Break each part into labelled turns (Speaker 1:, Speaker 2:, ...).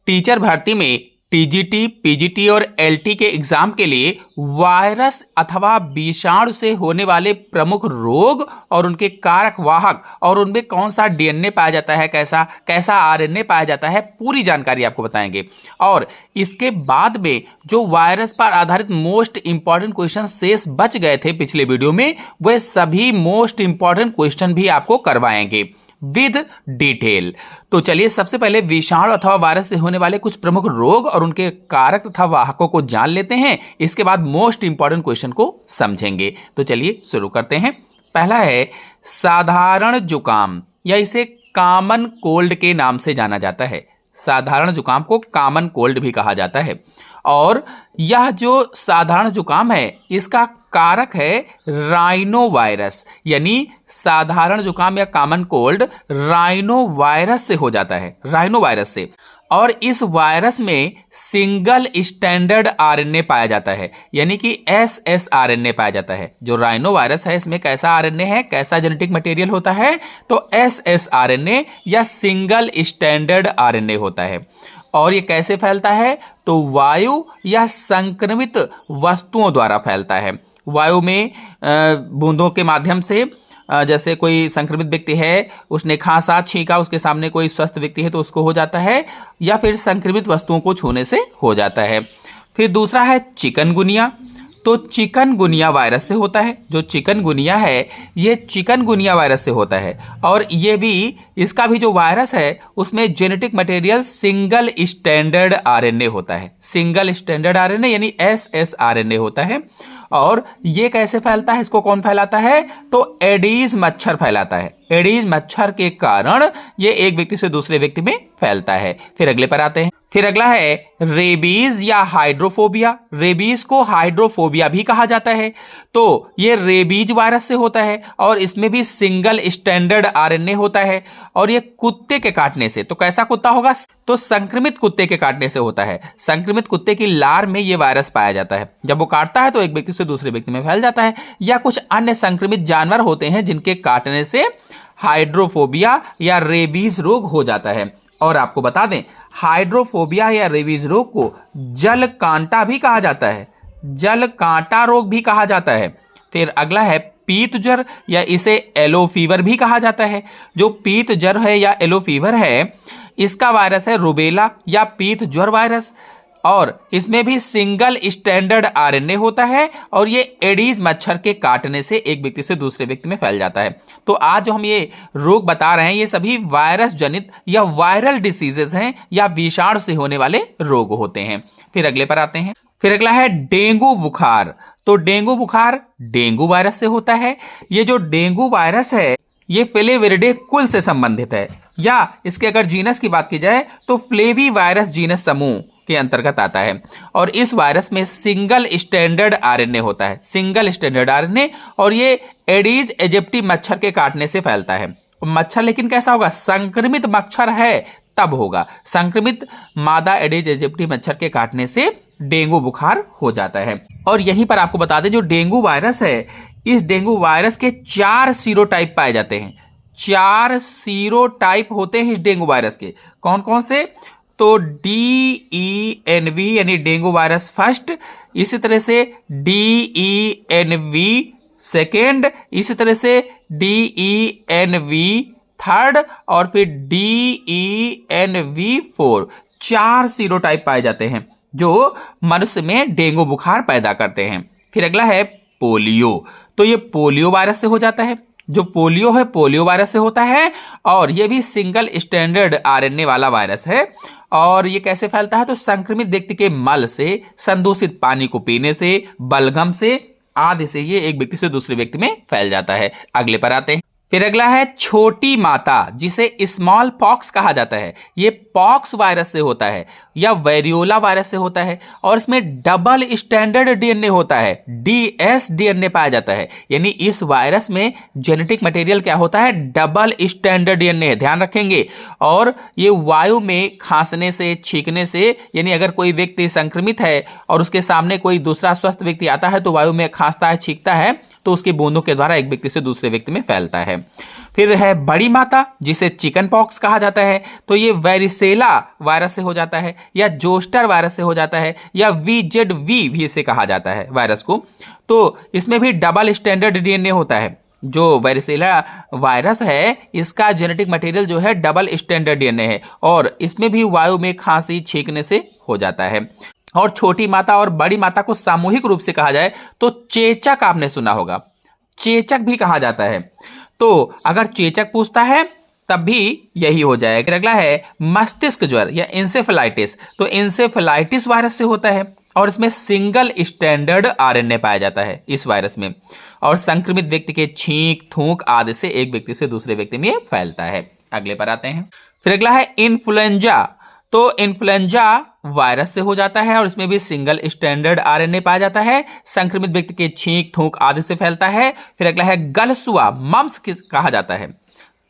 Speaker 1: Teacher भर्ती में TGT, PGT और एलटी के एग्जाम के लिए वायरस अथवा विषाणु से होने वाले प्रमुख रोग और उनके कारक वाहक और उनमें कौन सा डीएनए पाया जाता है, कैसा कैसा आरएनए पाया जाता है, पूरी जानकारी आपको बताएंगे। और इसके बाद में जो वायरस पर आधारित मोस्ट इंपॉर्टेंट क्वेश्चन शेष बच गए थे पिछले वीडियो में, वे सभी मोस्ट इंपॉर्टेंट क्वेश्चन भी आपको करवाएंगे विद डिटेल। तो चलिए सबसे पहले विषाणु अथवा वायरस से होने वाले कुछ प्रमुख रोग और उनके कारक तथा वाहकों को जान लेते हैं। इसके बाद मोस्ट इंपॉर्टेंट क्वेश्चन को समझेंगे। तो चलिए शुरू करते हैं। पहला है साधारण जुकाम, या इसे कॉमन कोल्ड के नाम से जाना जाता है। साधारण जुकाम को कॉमन कोल्ड भी कहा जाता है। और यह जो साधारण जुकाम है इसका कारक है राइनो वायरस, यानी साधारण जुकाम या कॉमन कोल्ड राइनो वायरस से हो जाता है, राइनो वायरस से। और इस वायरस में सिंगल स्टैंडर्ड आरएनए पाया जाता है, यानी कि एसएसआरएनए पाया जाता है। जो राइनो वायरस है इसमें कैसा आरएनए है, कैसा जेनेटिक मटेरियल होता है, तो एसएसआरएनए या सिंगल स्टैंडर्ड आरएनए होता है। और ये कैसे फैलता है, तो वायु या संक्रमित वस्तुओं द्वारा फैलता है। वायु में बूंदों के माध्यम से, जैसे कोई संक्रमित व्यक्ति है, उसने खांसा छींका, उसके सामने कोई स्वस्थ व्यक्ति है तो उसको हो जाता है, या फिर संक्रमित वस्तुओं को छूने से हो जाता है। फिर दूसरा है चिकनगुनिया। तो चिकनगुनिया वायरस से होता है। जो चिकनगुनिया है ये चिकनगुनिया वायरस से होता है। और ये भी, इसका भी जो वायरस है उसमें genetic material single standard RNA होता है। सिंगल स्टैंडर्ड आरएनए यानी एसएसआरएनए होता है। और ये कैसे फैलता है, इसको कौन फैलाता है, तो एडीज मच्छर फैलाता है। एडीज मच्छर के कारण ये एक व्यक्ति से दूसरे व्यक्ति में फैलता है। फिर अगले पर आते हैं। फिर अगला है रेबीज या हाइड्रोफोबिया। रेबीज को हाइड्रोफोबिया भी कहा जाता है। तो ये रेबीज वायरस से होता है और इसमें भी सिंगल स्टैंडर्ड आरएनए होता है। और ये कुत्ते के काटने से, तो कैसा कुत्ता होगा, तो संक्रमित कुत्ते के काटने से होता है। संक्रमित कुत्ते की लार में ये वायरस पाया जाता है। जब वो काटता है तो एक व्यक्ति से दूसरे व्यक्ति में फैल जाता है। या कुछ अन्य संक्रमित जानवर होते हैं जिनके काटने से हाइड्रोफोबिया या रेबीज रोग हो जाता है। और आपको बता दें, हाइड्रोफोबिया या रेबीज रोग को जल कांटा भी कहा जाता है, जल कांटा रोग भी कहा जाता है। फिर अगला है पीत ज्वर, या इसे येलो फीवर भी कहा जाता है। जो पीत ज्वर है या येलो फीवर है इसका वायरस है रुबेला या पीत ज्वर वायरस। और इसमें भी सिंगल स्टैंडर्ड आरएनए होता है और ये एडीज मच्छर के काटने से एक व्यक्ति से दूसरे व्यक्ति में फैल जाता है। तो आज जो हम ये रोग बता रहे हैं ये सभी वायरस जनित या वायरल डिसीजेज हैं या विषाणु से होने वाले रोग होते हैं। फिर अगले पर आते हैं। फिर अगला है डेंगू बुखार। तो डेंगू बुखार डेंगू वायरस से होता है। ये जो डेंगू वायरस है ये फ्लेविरिडे कुल से संबंधित है, या इसके अगर जीनस की बात की जाए तो फ्लेवी वायरस जीनस समूह के अंतर्गत आता है। और इस वायरस में सिंगल स्टैंडर्ड आरएनए होता है, सिंगल स्टैंडर्ड आरएनए। और ये एडीज एजिप्टी मच्छर के काटने से फैलता है। मच्छर लेकिन कैसा होगा, संक्रमित मच्छर है तब होगा। संक्रमित मादा एडीज एजिप्टी मच्छर के काटने से डेंगू बुखार हो जाता है। और यहीं पर आपको बता दें, जो डेंगू वायरस है इस डेंगू वायरस के 4 सीरोटाइप पाए जाते हैं। 4 सीरोटाइप होते हैं इस डेंगू वायरस के। कौन कौन से, तो DENV यानी डेंगू वायरस फर्स्ट, इसी तरह से DENV सेकेंड, इसी तरह से DENV थर्ड और फिर DENV फोर। 4 सीरोटाइप पाए जाते हैं जो मनुष्य में डेंगू बुखार पैदा करते हैं। फिर अगला है पोलियो। तो ये पोलियो वायरस से हो जाता है। जो पोलियो है पोलियो वायरस से होता है और ये भी सिंगल स्टैंडर्ड आरएनए वाला वायरस है। और ये कैसे फैलता है, तो संक्रमित व्यक्ति के मल से, संदूषित पानी को पीने से, बलगम से आदि से ये एक व्यक्ति से दूसरे व्यक्ति में फैल जाता है। अगले पर आते हैं। फिर अगला है छोटी माता, जिसे स्मॉल पॉक्स कहा जाता है। ये पॉक्स वायरस से होता है या वेरियोला वायरस से होता है और इसमें डबल स्टैंडर्ड डीएनए होता है, DS डीएनए पाया जाता है। यानी इस वायरस में जेनेटिक मटेरियल क्या होता है, डबल स्टैंडर्ड डीएनए, ध्यान रखेंगे। और ये वायु में खांसने से, छींकने से, यानी अगर कोई व्यक्ति संक्रमित है और उसके सामने कोई दूसरा स्वस्थ व्यक्ति आता है तो वायु में खांसता है, छींकता है तो उसकी बूंदों के द्वारा एक व्यक्ति से दूसरे व्यक्ति में फैलता है। फिर है बड़ी माता, जिसे चिकन पॉक्स कहा जाता है, तो ये वेरिसेला वायरस से हो जाता है, या जोस्टर वायरस से हो जाता है, या VZV भी इसे कहा जाता है वायरस को। तो इसमें भी डबल स्टैंडर्ड DNA होता है। जो वेरिसेला वायरस है इसका जेनेटिक मटेरियल जो है डबल स्टैंडर्ड DNA है, और इसमें भी वायु में खांसी छींकने से हो जाता है। और छोटी माता और बड़ी माता को सामूहिक रूप से कहा जाए तो चेचक आपने सुना होगा, चेचक भी कहा जाता है। तो अगर चेचक पूछता है तब भी यही हो जाएगा। अगला है मस्तिष्क ज्वर या इंसेफेलाइटिस, तो इंसेफेलाइटिस वायरस से होता है, और इसमें सिंगल स्टैंडर्ड RNA पाया जाता है इस वायरस में, और संक्रमित व्यक्ति के छींक थूक आदि से एक व्यक्ति से दूसरे व्यक्ति में फैलता है। अगले पर आते हैं। फिर अगला है इन्फ्लुएंजा, तो इन्फ्लुएंजा वायरस से हो जाता है, और इसमें भी सिंगल स्टैंडर्ड RNA पाया जाता है, संक्रमित व्यक्ति के छींक थूक आदि से फैलता है। फिर अगला है गलसुआ, मम्स कहा जाता है,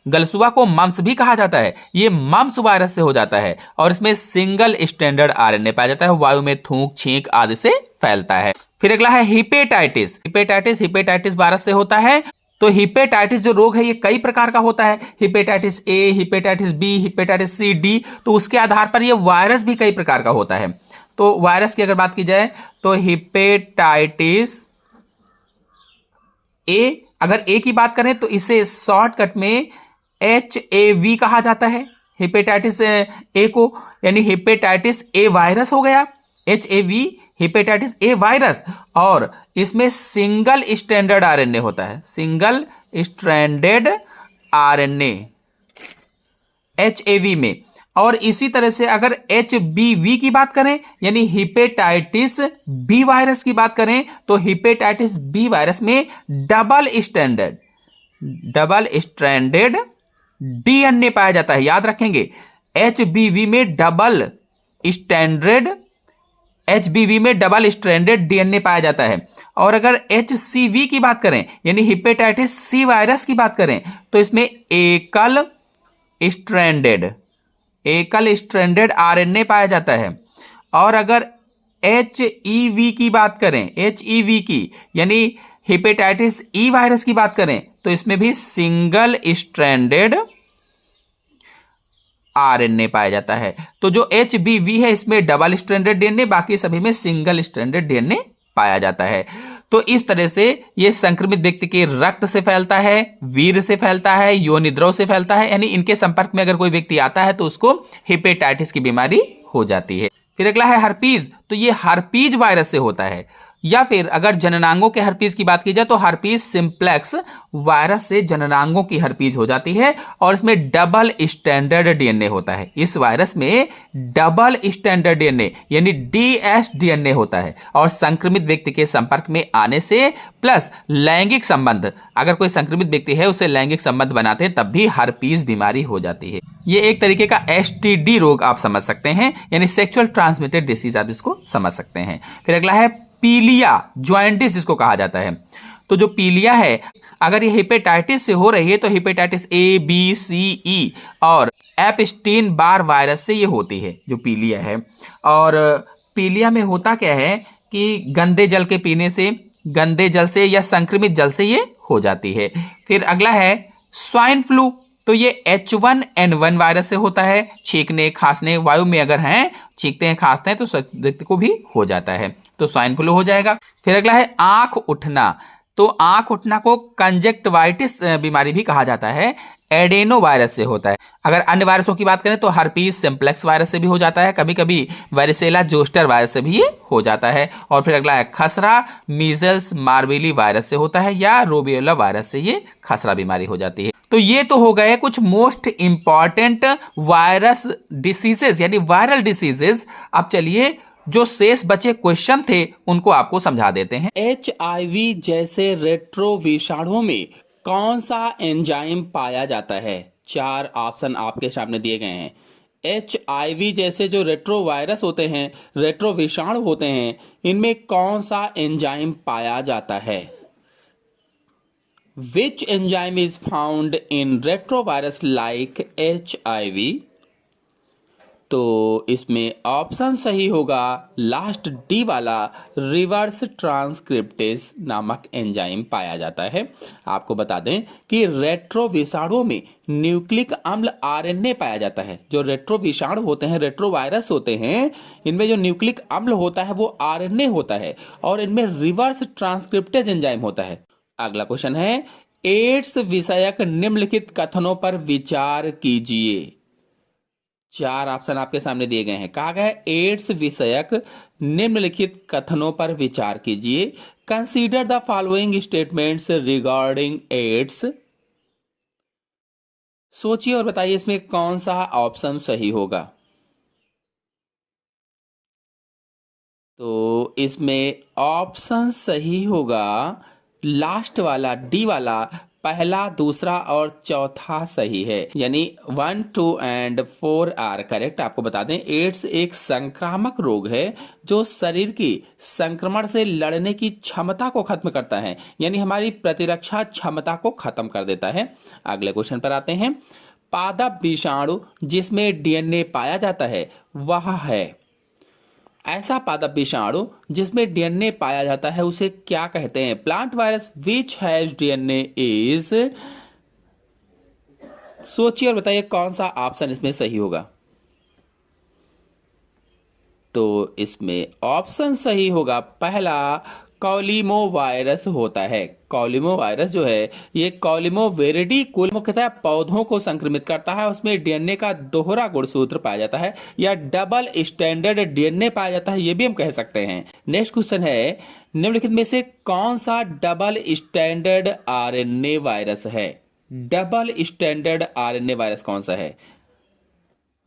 Speaker 1: गलसुआ को मम्स भी कहा जाता है, ये मम्स वायरस से हो जाता है, और इसमें सिंगल स्टैंडर्ड RNA पाया जाता है, वायु में थूक छींक आदि से फैलता है। फिर अगला है हिपेटाइटिस, हिपेटाइटिस वायरस से होता है। तो हिपेटाइटिस जो रोग है ये कई प्रकार का होता है, hepatitis A, hepatitis B, hepatitis C, D, तो उसके आधार पर ये वायरस भी कई प्रकार का होता है। तो वायरस की अगर बात की जाए तो हिपेटाइटिस A, अगर A की बात करें तो इसे शॉर्टकट में HAV कहा जाता है, हिपेटाइटिस A को, यानी हिपेटाइटिस A वायरस हो गया, HAV हिपेटाइटिस A वायरस, और इसमें सिंगल स्टैंडर्ड RNA होता है, सिंगल स्ट्रैंडेड RNA HAV में। और इसी तरह से अगर HBV की बात करें, यानी हिपेटाइटिस B वायरस की बात करें, तो हिपेटाइटिस B वायरस में डबल स्ट्रैंडेड DNA पाया जाता है। याद रखेंगे, HBV में डबल स्ट्रैंडेड DNA पाया जाता है। और अगर HCV की बात करें, यानी हिपेटाइटिस C वायरस की बात करें, तो इसमें एकल स्ट्रैंडेड RNA पाया जाता है। और अगर HEV की बात करें, HEV की यानी हिपेटाइटिस E वायरस की बात करें, तो इसमें भी सिंगल स्ट्रैंडेड RNA पाया जाता है। तो जो HBV है इसमें डबल स्ट्रैंडेड DNA, बाकी सभी में सिंगल स्ट्रैंडेड DNA पाया जाता है। तो इस तरह से ये संक्रमित व्यक्ति के रक्त से फैलता है, वीर से फैलता है, योनिद्रव से फैलता है, यानी इनके संपर्क में अगर कोई व्यक्ति आता है तो उसको हिपेटाइटिस की बीमारी हो जाती है। फिर अगला है हर्पीज, तो ये हर्पीज वायरस से होता है। या फिर अगर जननांगों के हर्पीज की बात की जाए तो हर्पीज सिंप्लेक्स वायरस से जननांगों की हर्पीज हो जाती है, और इसमें डबल स्टैंडर्ड DNA होता है। इस वायरस में डबल स्टैंडर्ड DNA यानी dsDNA होता है, और संक्रमित व्यक्ति के संपर्क में आने से प्लस लैंगिक संबंध, अगर कोई संक्रमित व्यक्ति है उससे लैंगिक संबंध बनाते हैं तब भी हर्पीज बीमारी हो जाती है। ये एक तरीके का STD रोग आप समझ सकते हैं, यानी सेक्सुअल ट्रांसमिटेड डिसीज आप इसको समझ सकते हैं। फिर अगला है पीलिया, ज्वाइंटिस इसको कहा जाता है। तो जो पीलिया है, अगर ये हिपेटाइटिस से हो रही है तो hepatitis A, B, C, E और एप्स्टीन बार वायरस से ये होती है जो पीलिया है। और पीलिया में होता क्या है कि गंदे जल के पीने से, गंदे जल से या संक्रमित जल से ये हो जाती है। फिर अगला है स्वाइन फ्लू, तो ये H1N1 वायरस से होता है। छींकने खांसने, वायु में अगर हैं, छींकते हैं खांसते हैं तो व्यक्ति को भी हो जाता है, तो स्वाइन फ्लू हो जाएगा। फिर अगला है आंख उठना, तो आंख उठना को कंजक्टिवाइटिस बीमारी भी कहा जाता है, एडेनो वायरस से होता है। अगर अन्य वायरसों की बात करें तो हर्पीज सिंप्लेक्स वायरस से भी हो जाता है, कभी कभी वेरिसेला जोस्टर वायरस से भी ये हो जाता है। और फिर अगला है खसरा, मीजल्स मार्बेली वायरस से होता है, या रोबियोला वायरस से ये खसरा बीमारी हो जाती है। तो ये तो हो गए कुछ मोस्ट इंपॉर्टेंट वायरस डिसीजेस यानी वायरल डिसीजेस। अब चलिए जो शेष बचे क्वेश्चन थे उनको आपको समझा देते हैं। HIV जैसे रेट्रो विषाणुओं में कौन सा एंजाइम पाया जाता है? 4 ऑप्शन आपके सामने दिए गए हैं। HIV जैसे जो रेट्रो वायरस होते हैं, रेट्रो विषाणु होते हैं, इनमें कौन सा एंजाइम पाया जाता है? Which enzyme is found in retrovirus like HIV? तो इसमें ऑप्शन सही होगा लास्ट डी वाला, रिवर्स ट्रांसक्रिप्टेज नामक एंजाइम पाया जाता है। आपको बता दें कि रेट्रो विषाणुओं में न्यूक्लिक अम्ल आरएनए पाया जाता है। जो रेट्रो विषाणु होते हैं, रेट्रो वायरस होते हैं, इनमें जो न्यूक्लिक अम्ल होता है वो आरएनए होता है और इनमें रिवर्स ट्रांसक्रिप्टेज एंजाइम होता है। अगला क्वेश्चन है, एड्स विषयक निम्नलिखित कथनों पर विचार कीजिए। 4 ऑप्शन आपके सामने दिए गए हैं। कहा गया है एड्स विषयक निम्नलिखित कथनों पर विचार कीजिए। Consider the following statements regarding AIDS. सोचिए और बताइए इसमें कौन सा ऑप्शन सही होगा। तो इसमें ऑप्शन सही होगा लास्ट वाला, डी वाला। पहला, दूसरा और चौथा सही है, यानी 1, 2 एंड 4 आर करेक्ट। आपको बता दें एड्स एक संक्रामक रोग है जो शरीर की संक्रमण से लड़ने की क्षमता को खत्म करता है, यानी हमारी प्रतिरक्षा क्षमता को खत्म कर देता है। अगले क्वेश्चन पर आते हैं। पादप विषाणु जिसमें डीएनए पाया जाता है वह है, ऐसा पादप विषाणु जिसमें डीएनए पाया जाता है उसे क्या कहते हैं। Plant virus which has DNA is. सोचिए और बताइए कौन सा ऑप्शन इसमें सही होगा। तो इसमें ऑप्शन सही होगा पहला, कॉलिमो वायरस होता है। कॉलिमो वायरस जो है ये कॉलिमोवेरिडी कुल मुख्यतः पौधों को संक्रमित करता है। उसमें डीएनए का दोहरा गुणसूत्र पाया जाता है या डबल स्टैंडर्ड डीएनए पाया जाता है, ये भी हम कह सकते हैं। नेक्स्ट क्वेश्चन है, निम्नलिखित में से कौन सा डबल स्टैंडर्ड आरएनए वायरस है। डबल स्टैंडर्ड आरएनए वायरस कौन सा है।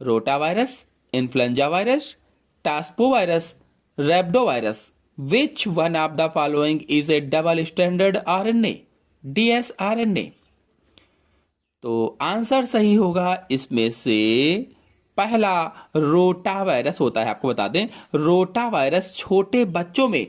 Speaker 1: रोटा वायरस, इन्फ्लुएंजा वायरस, टास्पो virus, rhabdo virus. Which one of the following is a double standard RNA? dsRNA। तो आंसर सही होगा इसमें से पहला, रोटा वायरस होता है। आपको बता दें रोटा वायरस छोटे बच्चों में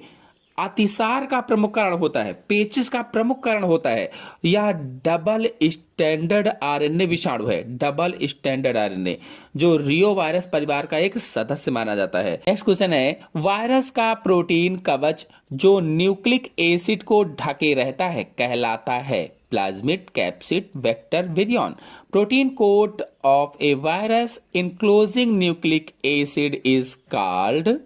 Speaker 1: अतिसार का प्रमुख कारण होता है, पेचिस का प्रमुख कारण होता है। यह डबल स्टैंडर्ड आरएनए विषाणु है, डबल स्टैंडर्ड आरएनए, जो रियो वायरस परिवार का एक सदस्य माना जाता है। नेक्स्ट क्वेश्चन है, वायरस का प्रोटीन कवच जो न्यूक्लिक एसिड को ढके रहता है कहलाता है। Plasmid, capsid, vector, virion. Protein coat of a virus enclosing nucleic acid is called.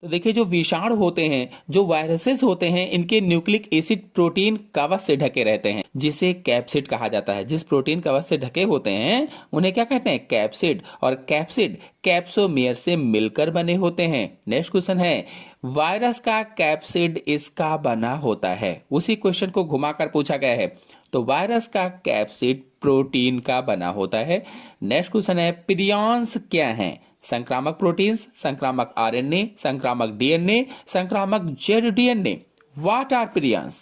Speaker 1: तो देखिए जो विषाणु होते हैं, जो वायरसेस होते हैं, इनके न्यूक्लिक एसिड प्रोटीन कवच से ढके रहते हैं जिसे कैप्सिड कहा जाता है। जिस प्रोटीन कवच से ढके होते हैं उन्हें क्या कहते हैं, कैप्सिड। और कैप्सिड कैप्सोमियर से मिलकर बने होते हैं। नेक्स्ट क्वेश्चन है, वायरस का कैप्सिड इसका बना होता है। उसी क्वेश्चन को घुमाकर पूछा गया है। तो वायरस का कैप्सिड प्रोटीन का बना होता है। नेक्स्ट क्वेश्चन है, प्रियॉन्स क्या हैं। संक्रामक प्रोटीन्स, संक्रामक आरएनए, संक्रामक डीएनए, संक्रामक Z DNA. What are prions.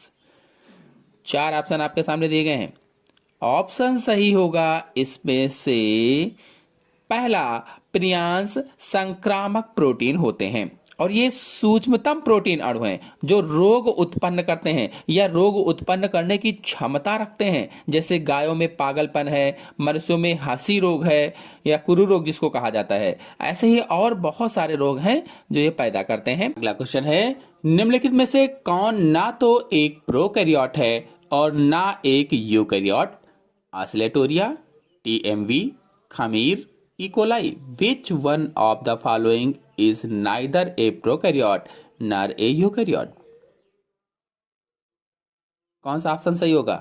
Speaker 1: 4 option आपके सामने दिए गए हैं। ऑप्शन सही होगा इसमें से पहला, प्रियॉन्स संक्रामक प्रोटीन होते हैं और ये सूक्ष्मतम प्रोटीन अणु हैं जो रोग उत्पन्न करते हैं या रोग उत्पन्न करने की क्षमता रखते हैं। जैसे गायों में पागलपन है, मनुष्यों में हंसी रोग है या कुरु रोग जिसको कहा जाता है। ऐसे ही और बहुत सारे रोग हैं जो ये पैदा करते हैं। अगला क्वेश्चन है, निम्नलिखित में से कौन ना तो एक प्रोकैरियोट है और ना एक यूकैरियोट। आसिलेटोरिया, टीएमवी, खमीर, E coli. Which one of the following is neither a prokaryote nor a eukaryote। कौन सा ऑप्शन सही होगा।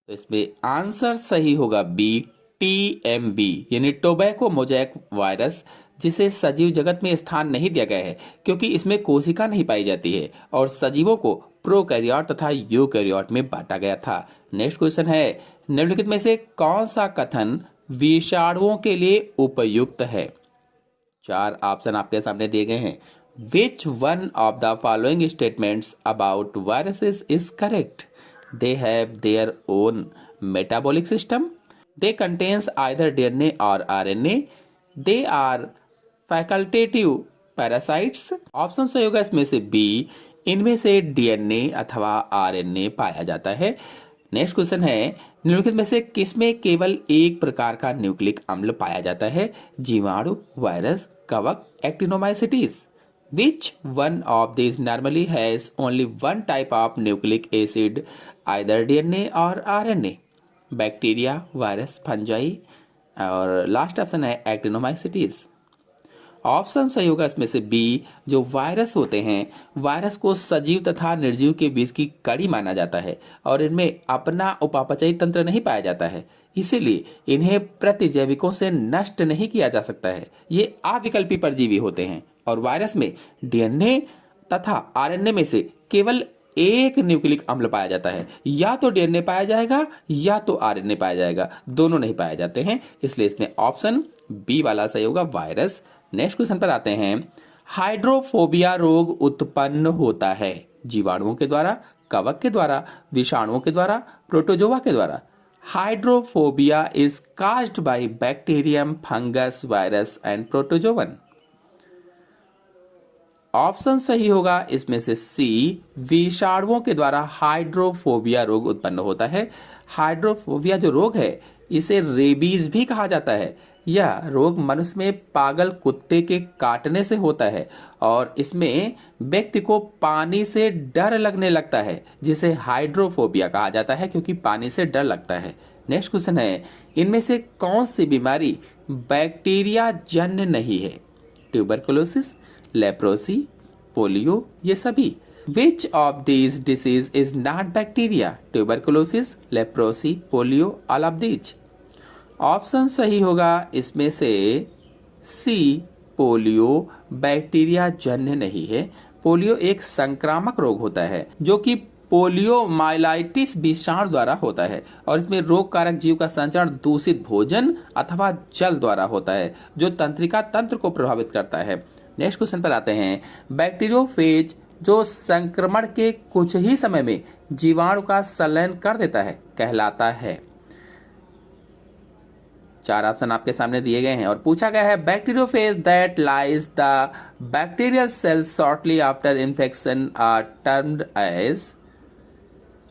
Speaker 1: तो इसमें आंसर सही होगा बी, टीएमबी, यानी टोबैको मोजैक वायरस, जिसे सजीव जगत में स्थान नहीं दिया गया है क्योंकि इसमें कोशिका नहीं पाई जाती है और सजीवों को प्रोकैरियोट तथा यूकैरियोट में बांटा गया था। नेक्स्ट क्वेश्चन है, निम्नलिखित में से कौन सा कथन विषाणुओं के लिए उपयुक्त है। 4 ऑप्शन आपके सामने दिए गए हैं। Which one of the following statements about viruses is correct. They have their own metabolic system, they contains either DNA और RNA, they are facultative parasites. Option सही होगा इसमें से बी, इनमें से डीएनए अथवा आरएनए पाया जाता है। नेक्स्ट क्वेश्चन है, निम्नलिखित में से किसमें केवल एक प्रकार का न्यूक्लिक अम्ल पाया जाता है? जीवाणु, वायरस, कवक, actinomycetes. Which one of these normally has only one type of nucleic acid, either DNA or RNA? Bacteria, virus, fungi और लास्ट ऑप्शन है एक्टिनोमाइसिटीज। ऑप्शन सही होगा इसमें से बी, जो वायरस होते हैं, वायरस को सजीव तथा निर्जीव के बीच की कड़ी माना जाता है और इनमें अपना उपापचयी तंत्र नहीं पाया जाता है, इसीलिए इन्हें प्रतिजैविकों से नष्ट नहीं किया जा सकता है। ये अविकल्पी परजीवी होते हैं और वायरस में डीएनए तथा आरएनए में से केवल एक न्यूक्लिक अम्ल पाया जाता है। या तो डीएनए पाया जाएगा या तो आरएनए पाया जाएगा, दोनों नहीं पाए जाते हैं, इसलिए इसमें ऑप्शन बी वाला सही होगा, वायरस। नेक्स्ट क्वेश्चन पर आते हैं, हाइड्रोफोबिया रोग उत्पन्न होता है जीवाणुओं के द्वारा, कवक के द्वारा, विषाणुओं के द्वारा, प्रोटोजोआ के द्वारा। Hydrophobia is caused by bacterium, fungus, virus and protozoan. Option सही होगा इसमें से सी, विषाणुओं के द्वारा हाइड्रोफोबिया रोग उत्पन्न होता है। हाइड्रोफोबिया जो रोग है इसे रेबीज भी कहा जाता है। यह रोग मनुष्य में पागल कुत्ते के काटने से होता है और इसमें व्यक्ति को पानी से डर लगने लगता है, जिसे हाइड्रोफोबिया कहा जाता है क्योंकि पानी से डर लगता है। नेक्स्ट क्वेश्चन है, इनमें से कौन सी बीमारी बैक्टीरिया जन्य नहीं है? ट्यूबरकुलोसिस, लेप्रोसी, पोलियो, ये सभी। Which of these disease is not bacteria? Tuberculosis, leprosy, polio, all of these। Option सही होगा इसमें से सी, पोलियो बैक्टीरिया जन्य नहीं है। पोलियो एक संक्रामक रोग होता है जो कि पोलियोमाइलाइटिस विषाणु द्वारा होता है और इसमें रोग कारक जीव का संचरण दूषित भोजन अथवा जल द्वारा होता है जो तंत्रिका तंत्र को प्रभावित करता है। नेक्स्ट क्वेश्चन पर आते हैं, बैक्टीरियोफेज जो संक्रमण के कुछ ही समय में जीवाणु का संलयन कर देता है कहलाता है। चार ऑप्शन आपके सामने दिए गए हैं और पूछा गया है, bacteriophage that lyse the bacterial cells shortly after infection are termed as.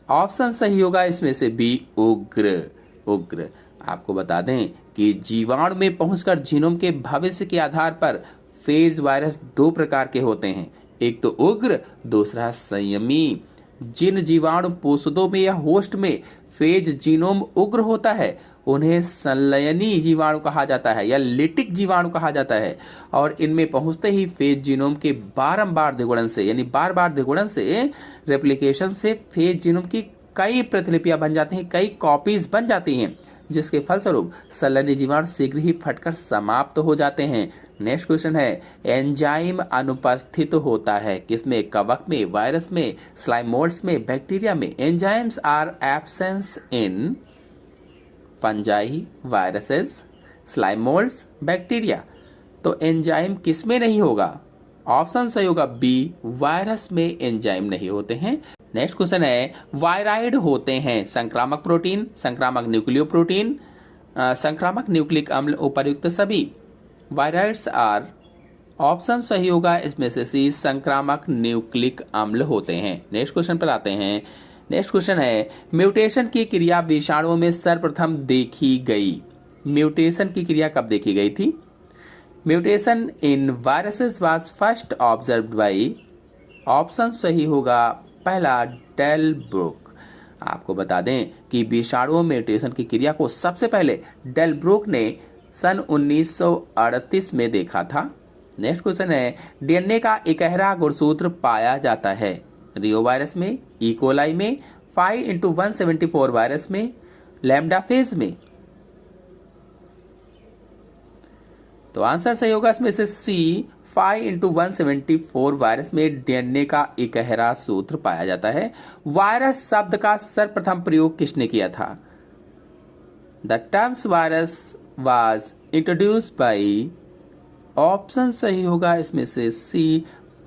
Speaker 1: Option सही होगा इसमें से बी, उग्र। उग्र आपको बता दें कि जीवाणु में पहुंचकर जीनोम के भविष्य के आधार पर फेज वायरस दो प्रकार के होते हैं, एक तो उग्र, दूसरा संयमी। जिन जीवाणु पोषदों में या होस्ट में फेज जीनोम उग्र होता है उन्हें संलयनी जीवाणु कहा जाता है या लिटिक जीवाणु कहा जाता है और इनमें पहुंचते ही फेज जीनोम के बारंबार द्विगुणन से यानी बार बार द्विगुणन से रेप्लिकेशन से फेज जीनोम की कई प्रतिलिपियां बन जाती हैं, कई कॉपीज बन जाती हैं, जिसके फलस्वरूप संलयनी जीवाणु शीघ्र ही फटकर समाप्त हो जाते हैं। नेक्स्ट क्वेश्चन है, एंजाइम अनुपस्थित होता है किसमें? कवक में, वायरस में, स्लाइम मोल्ड्स में, बैक्टीरिया में। Enzymes are absence in fungi, viruses, slime moulds, bacteria. तो एंजाइम किसमें नहीं होगा? ऑप्शन सही होगा बी, वायरस में एंजाइम नहीं होते हैं। नेक्स्ट क्वेश्चन है, वायराइड होते हैं संक्रामक प्रोटीन, संक्रामक न्यूक्लियो प्रोटीन, संक्रामक न्यूक्लिक अम्ल, उपर्युक्त सभी। वायराइड्स आर, ऑप्शन सही होगा इसमें से सी, संक्रामक न्यूक्लिक अम्ल होते हैं। नेक्स्ट क्वेश्चन पर आते हैं। नेक्स्ट क्वेश्चन है, म्यूटेशन की क्रिया विषाणुओं में सर्वप्रथम देखी गई। म्यूटेशन की क्रिया कब देखी गई थी? Mutation in viruses was first observed bye, option सही होगा पहला, डेल ब्रुक। आपको बता दें कि विषाणुओं में म्यूटेशन की क्रिया को सबसे पहले डेल ब्रुक ने सन 1938 में देखा था। नेक्स्ट क्वेश्चन है, डीएनए का इकहरा गुणसूत्र पाया जाता है रियो वायरस में, ई कोलाई में, 5x174 वायरस में, लैम्डाफेज में। तो आंसर सही होगा इसमें से सी, 5x174 वायरस में डीएनए का इकहरा सूत्र पाया जाता है। वायरस शब्द का सर्वप्रथम प्रयोग किसने किया था? The terms virus was introduced by, option सही होगा इसमें से सी,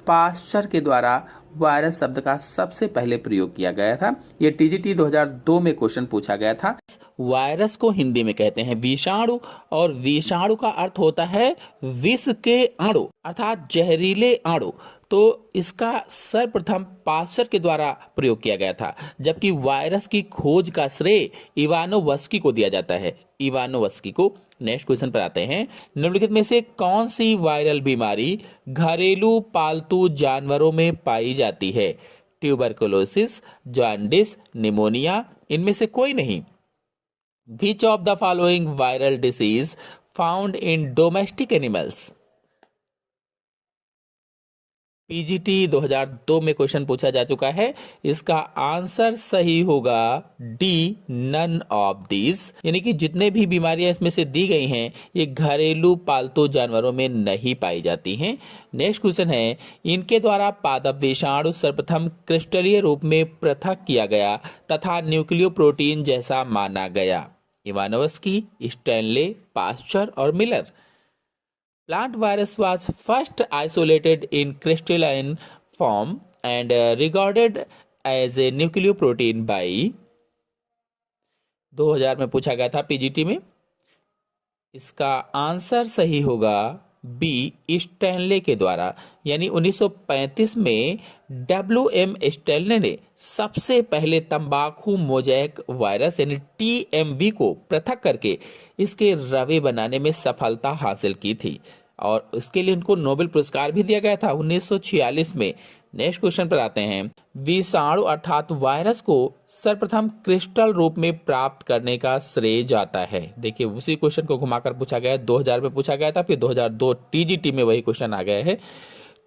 Speaker 1: पास्चर के द्वारा वायरस शब्द का सबसे पहले प्रयोग किया गया था। यह टीजीटी 2002 में क्वेश्चन पूछा गया था। वायरस को हिंदी में कहते हैं विषाणु और विषाणु का अर्थ होता है विष के अणु अर्थात जहरीले अणु। तो इसका सर्वप्रथम पास्चर के द्वारा प्रयोग किया गया था, जबकि वायरस की खोज का श्रेय इवानोवस्की को दिया जाता है, इवानोवस्की को। नेक्स्ट क्वेश्चन पर आते हैं। निम्नलिखित में से कौन सी वायरल बीमारी घरेलू पालतू जानवरों में पाई जाती है? ट्यूबरकुलोसिस, जॉन्डिस, निमोनिया, इनमें से कोई नहीं। Which of the following viral disease found in domestic animals? PGT 2002 में क्वेश्चन पूछा जा चुका है। इसका आंसर सही होगा डी, नन ऑफ दिस, यानी कि जितने भी बीमारियां इसमें से दी गई हैं ये घरेलू पालतू जानवरों में नहीं पाई जाती हैं। नेक्स्ट क्वेश्चन है, इनके द्वारा पादप विषाणु सर्वप्रथम क्रिस्टलीय रूप में पृथक किया गया तथा न्यूक्लियो प्रोटीन जैसा माना गया। इवानोवस्की, स्टैनले, पास्चर और Miller. Plant virus was first isolated in crystalline form and regarded as a nucleoprotein by 2000 में पूछा गया था पीजीटी में। इसका आंसर सही होगा बी, स्टैनले के द्वारा, यानी 1935 में WM स्टैनले ने सबसे पहले तंबाकू मोजैक वायरस यानी TMV को पृथक करके इसके रवे बनाने में सफलता हासिल की थी और इसके लिए उनको नोबेल पुरस्कार भी दिया गया था 1946 में। नेक्स्ट क्वेश्चन पर आते हैं। विषाणु अर्थात वायरस को सर्वप्रथम क्रिस्टल रूप में प्राप्त करने का श्रेय जाता है। देखिए उसी क्वेश्चन को घुमाकर पूछा गया, 2000 में पूछा गया था, फिर 2002 टीजीटी में वही क्वेश्चन आ गया है।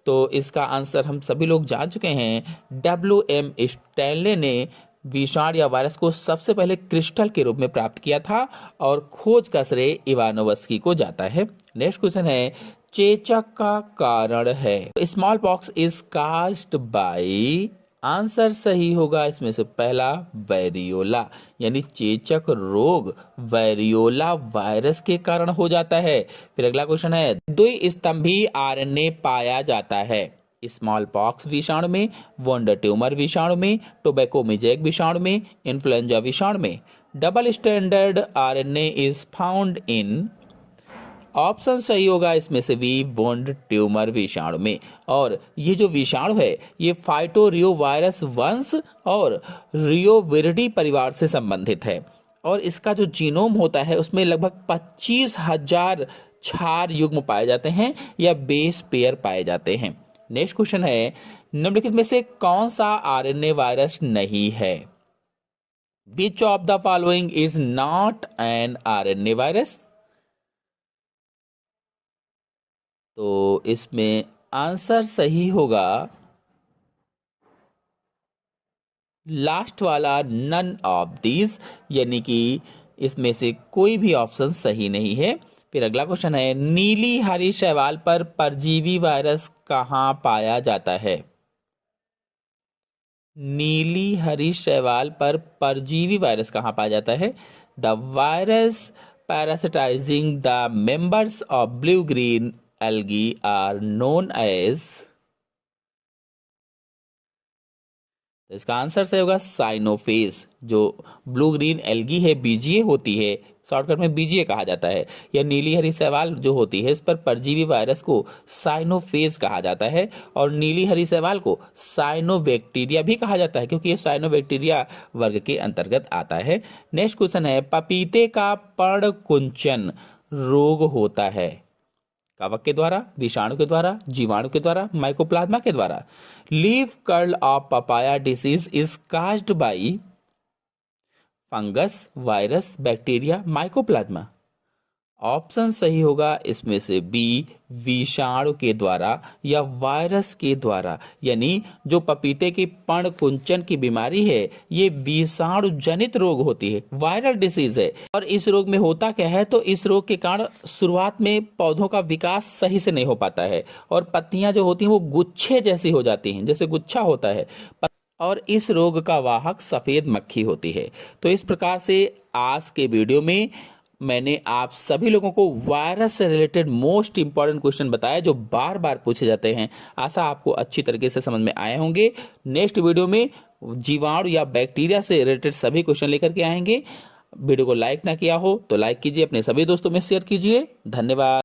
Speaker 1: तो इसका आंसर हम सभी लोग जान चुके हैं। WM स्टैनले ने विषाणु या वायरस को सबसे पहले क्रिस्टल के रूप में प्राप्त किया था और खोज का श्रेय इवानोवस्की को जाता है। नेक्स्ट क्वेश्चन है, चेचक का कारण है। Small pox is caused by, answer सही होगा इसमें से पहला वेरियोला, यानी चेचक रोग वेरियोला वायरस के कारण हो जाता है। फिर अगला क्वेश्चन है, द्विस्तंभी आरएनए पाया जाता है स्मॉल पॉक्स विषाणु में, वंडर ट्यूमर विषाणु में, टोबैको मोज़ेक विषाणु में, इन्फ्लुएंजा विषाणु में। Double standard RNA is found in, option सही होगा इसमें से भी वंड ट्यूमर विषाणु में। और ये जो विषाणु है ये फाइटोरियो वायरस वंश और रियोविरिडी परिवार से संबंधित है और इसका जो जीनोम होता है उसमें लगभग 25,000 क्षार युग्म पाए जाते हैं या बेस पेयर पाए जाते हैं। नेक्स्ट क्वेश्चन है, निम्नलिखित में से कौन सा आरएनए वायरस नहीं है? Which of the following is not an RNA virus? तो इसमें आंसर सही होगा लास्ट वाला, नन ऑफ दीज, यानी कि इसमें से कोई भी ऑप्शन सही नहीं है। फिर अगला क्वेश्चन है, नीली हरी शैवाल पर परजीवी वायरस कहां पाया जाता है? नीली हरी शैवाल पर परजीवी वायरस कहां पाया जाता है? The virus parasitizing the members of blue green algae are known as, तो इसका आंसर सही होगा साइनोफेज। जो ब्लू ग्रीन एल्गी है बीजीए होती है, शॉर्टकट में बीजीए कहा जाता है। यह नीली हरी शैवाल जो होती है इस पर परजीवी वायरस को साइनोफेज कहा जाता है और नीली हरी शैवाल को साइनोबैक्टीरिया भी कहा जाता है क्योंकि यह साइनोबैक्टीरिया वर्ग के अंतर्गत आता है। नेक्स्ट क्वेश्चन है, पपीते का पर्ण कुंचन रोग होता है कवक के द्वारा, विषाणु के द्वारा, जीवाणु के द्वारा, माइकोप्लाज्मा के द्वारा। Leaf curl of papaya disease is caused by fungus, virus, bacteria, mycoplasma. Option सही होगा इसमें से बी, विषाणु के द्वारा या वायरस के द्वारा, यानी जो पपीते की पर्ण कुंचन की बीमारी है ये विषाणु जनित रोग होती है, वायरल डिसीज है। और इस रोग में होता क्या है, तो इस रोग के कारण शुरुआत में पौधों का विकास सही से नहीं हो पाता है और पत्तियां जो होती हैं वो गुच्छे जैसी हो जाती हैं, जैसे गुच्छा होता है। और इस रोग का वाहक सफेद मक्खी होती है। तो इस प्रकार से आज के वीडियो में मैंने आप सभी लोगों को वायरस से रिलेटेड मोस्ट इंपॉर्टेंट क्वेश्चन बताया जो बार बार पूछे जाते हैं। आशा आपको अच्छी तरीके से समझ में आए होंगे। नेक्स्ट वीडियो में जीवाणु या बैक्टीरिया से रिलेटेड सभी क्वेश्चन लेकर के आएंगे। वीडियो को लाइक ना किया हो तो लाइक कीजिए, अपने सभी दोस्तों में शेयर कीजिए। धन्यवाद।